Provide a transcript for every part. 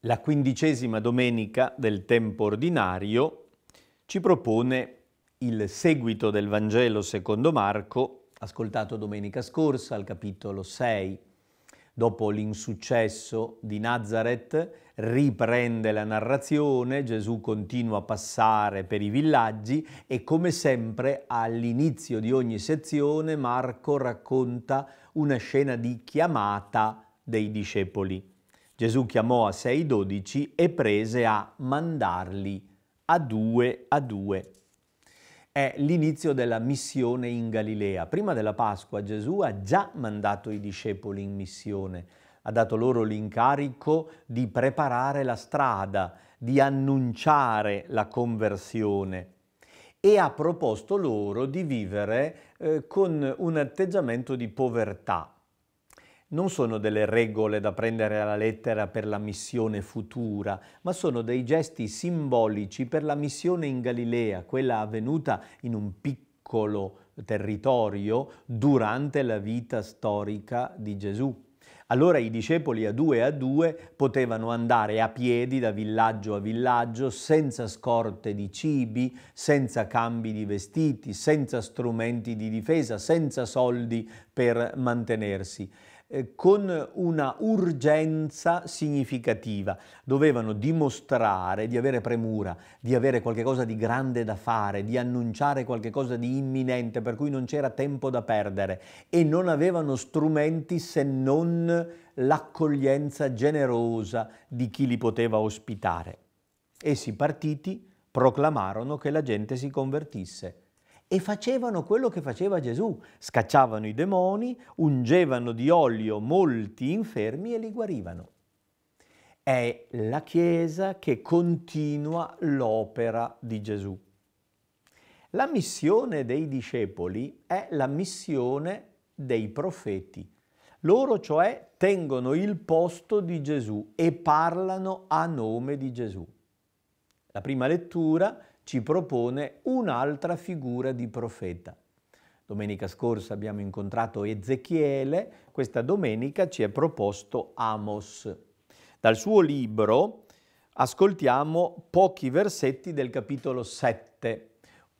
La 15ª domenica del tempo ordinario ci propone il seguito del Vangelo secondo Marco, ascoltato domenica scorsa al capitolo 6. Dopo l'insuccesso di Nazaret riprende la narrazione, Gesù continua a passare per i villaggi e come sempre all'inizio di ogni sezione Marco racconta una scena di chiamata dei discepoli. Gesù chiamò a sé i 12 e prese a mandarli a due. È l'inizio della missione in Galilea. Prima della Pasqua Gesù ha già mandato i discepoli in missione, ha dato loro l'incarico di preparare la strada, di annunciare la conversione e ha proposto loro di vivere con un atteggiamento di povertà. Non sono delle regole da prendere alla lettera per la missione futura, ma sono dei gesti simbolici per la missione in Galilea, quella avvenuta in un piccolo territorio durante la vita storica di Gesù. Allora i discepoli a due potevano andare a piedi da villaggio a villaggio senza scorte di cibi, senza cambi di vestiti, senza strumenti di difesa, senza soldi per mantenersi. Con una urgenza significativa. Dovevano dimostrare di avere premura, di avere qualcosa di grande da fare, di annunciare qualcosa di imminente, per cui non c'era tempo da perdere e non avevano strumenti se non l'accoglienza generosa di chi li poteva ospitare. Essi partiti proclamarono che la gente si convertisse. E facevano quello che faceva Gesù, scacciavano i demoni, ungevano di olio molti infermi e li guarivano. È la Chiesa che continua l'opera di Gesù. La missione dei discepoli è la missione dei profeti. Loro cioè tengono il posto di Gesù e parlano a nome di Gesù. La prima lettura ci propone un'altra figura di profeta. Domenica scorsa abbiamo incontrato Ezechiele, questa domenica ci è proposto Amos. Dal suo libro ascoltiamo pochi versetti del capitolo 7,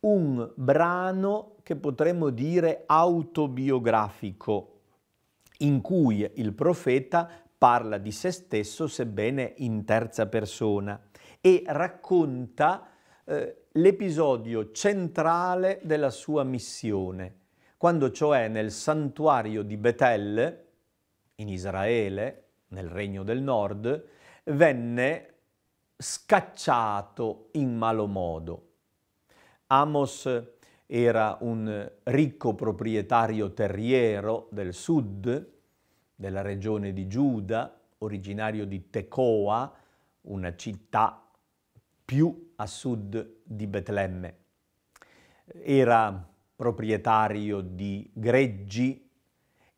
un brano che potremmo dire autobiografico, in cui il profeta parla di se stesso, sebbene in terza persona, e racconta l'episodio centrale della sua missione, quando cioè nel santuario di Betel, in Israele, nel Regno del Nord, venne scacciato in malo modo. Amos era un ricco proprietario terriero del sud, della regione di Giuda, originario di Tecoa, una città più a sud di Betlemme. Era proprietario di greggi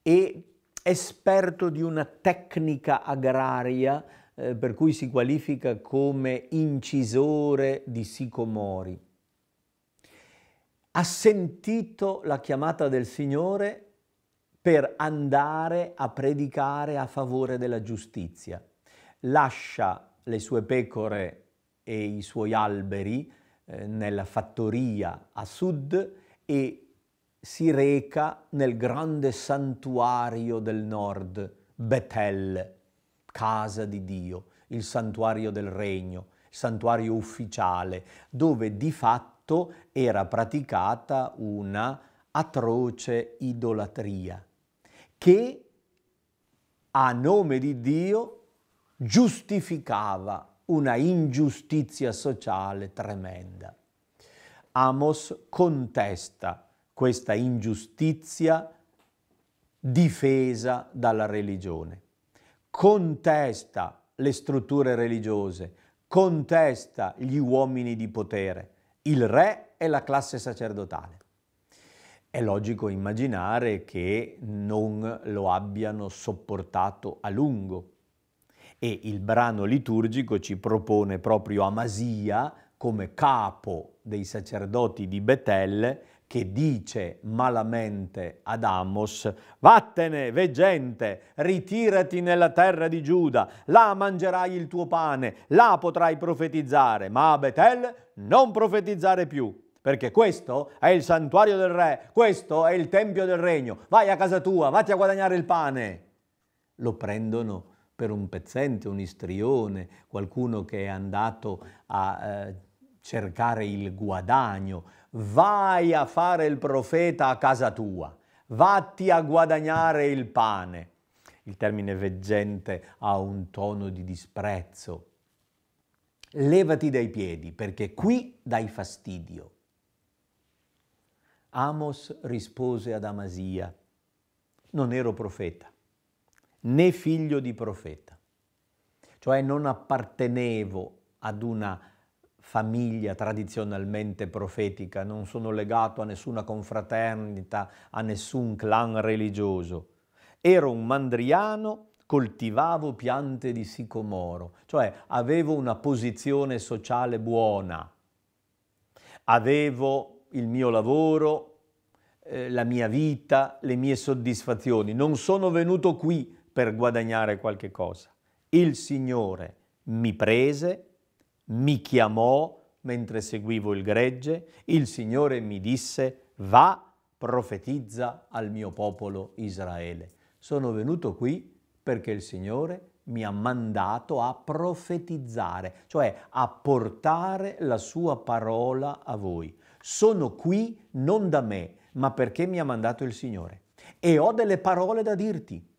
e esperto di una tecnica agraria per cui si qualifica come incisore di sicomori. Ha sentito la chiamata del Signore per andare a predicare a favore della giustizia. Lascia le sue pecore e i suoi alberi nella fattoria a sud e si reca nel grande santuario del nord, Betel, casa di Dio, il santuario del regno, il santuario ufficiale, dove di fatto era praticata una atroce idolatria che a nome di Dio giustificava una ingiustizia sociale tremenda. Amos contesta questa ingiustizia difesa dalla religione, contesta le strutture religiose, contesta gli uomini di potere, il re e la classe sacerdotale. È logico immaginare che non lo abbiano sopportato a lungo. E il brano liturgico ci propone proprio Amasia come capo dei sacerdoti di Betel che dice malamente ad Amos: vattene, veggente, ritirati nella terra di Giuda, là mangerai il tuo pane, là potrai profetizzare, ma a Betel non profetizzare più, perché questo è il santuario del re, questo è il tempio del regno, vai a casa tua, vatti a guadagnare il pane. Lo prendono per un pezzente, un istrione, qualcuno che è andato a cercare il guadagno. Vai a fare il profeta a casa tua, vatti a guadagnare il pane. Il termine veggente ha un tono di disprezzo. Levati dai piedi, perché qui dai fastidio. Amos rispose ad Amasia: non ero profeta, né figlio di profeta, cioè non appartenevo ad una famiglia tradizionalmente profetica, non sono legato a nessuna confraternita, a nessun clan religioso. Ero un mandriano, coltivavo piante di sicomoro, cioè avevo una posizione sociale buona, avevo il mio lavoro, la mia vita, le mie soddisfazioni. Non sono venuto qui per guadagnare qualche cosa. Il Signore mi prese, mi chiamò mentre seguivo il gregge, il Signore mi disse: va, profetizza al mio popolo Israele. Sono venuto qui perché il Signore mi ha mandato a profetizzare, cioè a portare la sua parola a voi. Sono qui non da me, ma perché mi ha mandato il Signore. E ho delle parole da dirti.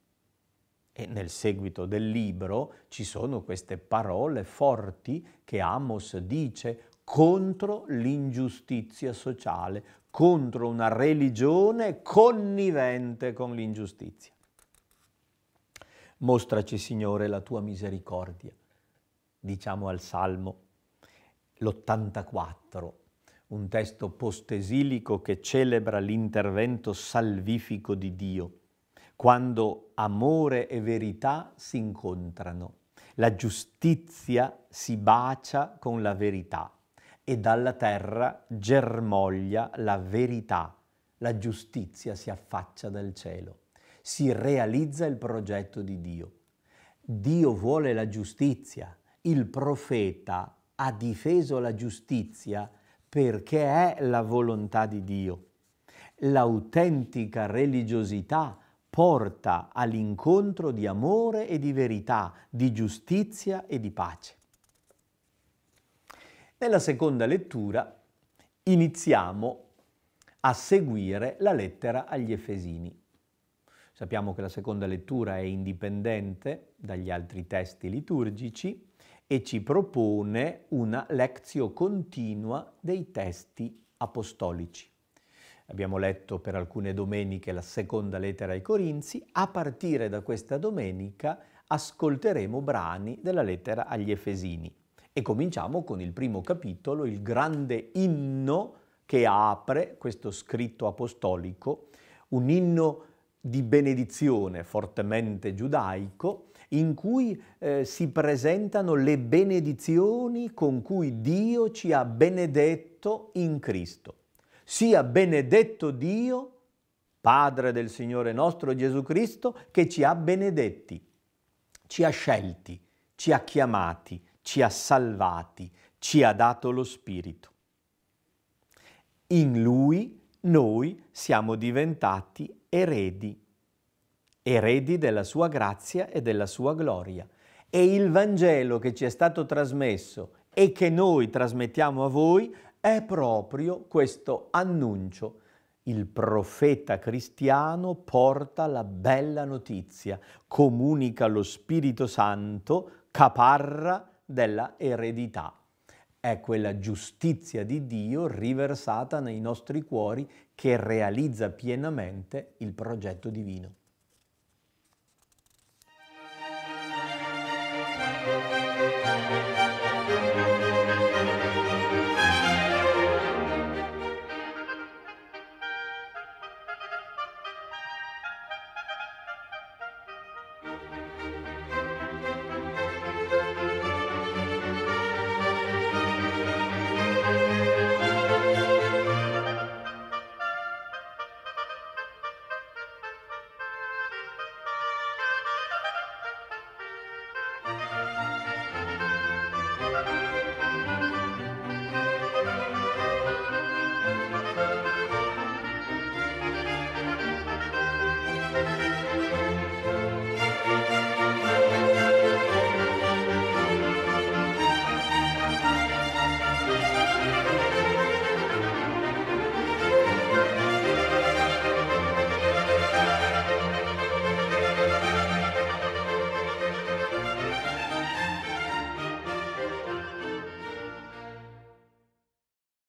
E nel seguito del libro ci sono queste parole forti che Amos dice contro l'ingiustizia sociale, contro una religione connivente con l'ingiustizia. Mostraci, Signore, la tua misericordia, diciamo al Salmo l'84, un testo postesilico che celebra l'intervento salvifico di Dio, quando amore e verità si incontrano, la giustizia si bacia con la verità e dalla terra germoglia la verità, la giustizia si affaccia dal cielo. Si realizza il progetto di Dio. Dio vuole la giustizia. Il profeta ha difeso la giustizia perché è la volontà di Dio. L'autentica religiosità porta all'incontro di amore e di verità, di giustizia e di pace. Nella seconda lettura iniziamo a seguire la lettera agli Efesini. Sappiamo che la seconda lettura è indipendente dagli altri testi liturgici e ci propone una lectio continua dei testi apostolici. Abbiamo letto per alcune domeniche la seconda lettera ai Corinzi, a partire da questa domenica ascolteremo brani della lettera agli Efesini e cominciamo con il primo capitolo, il grande inno che apre questo scritto apostolico, un inno di benedizione fortemente giudaico, in cui si presentano le benedizioni con cui Dio ci ha benedetto in Cristo. Sia benedetto Dio, Padre del Signore nostro Gesù Cristo, che ci ha benedetti, ci ha scelti, ci ha chiamati, ci ha salvati, ci ha dato lo Spirito. In Lui noi siamo diventati eredi della sua grazia e della sua gloria. E il Vangelo che ci è stato trasmesso e che noi trasmettiamo a voi è proprio questo annuncio. Il profeta cristiano porta la bella notizia, comunica lo Spirito Santo, caparra della eredità. È quella giustizia di Dio riversata nei nostri cuori che realizza pienamente il progetto divino.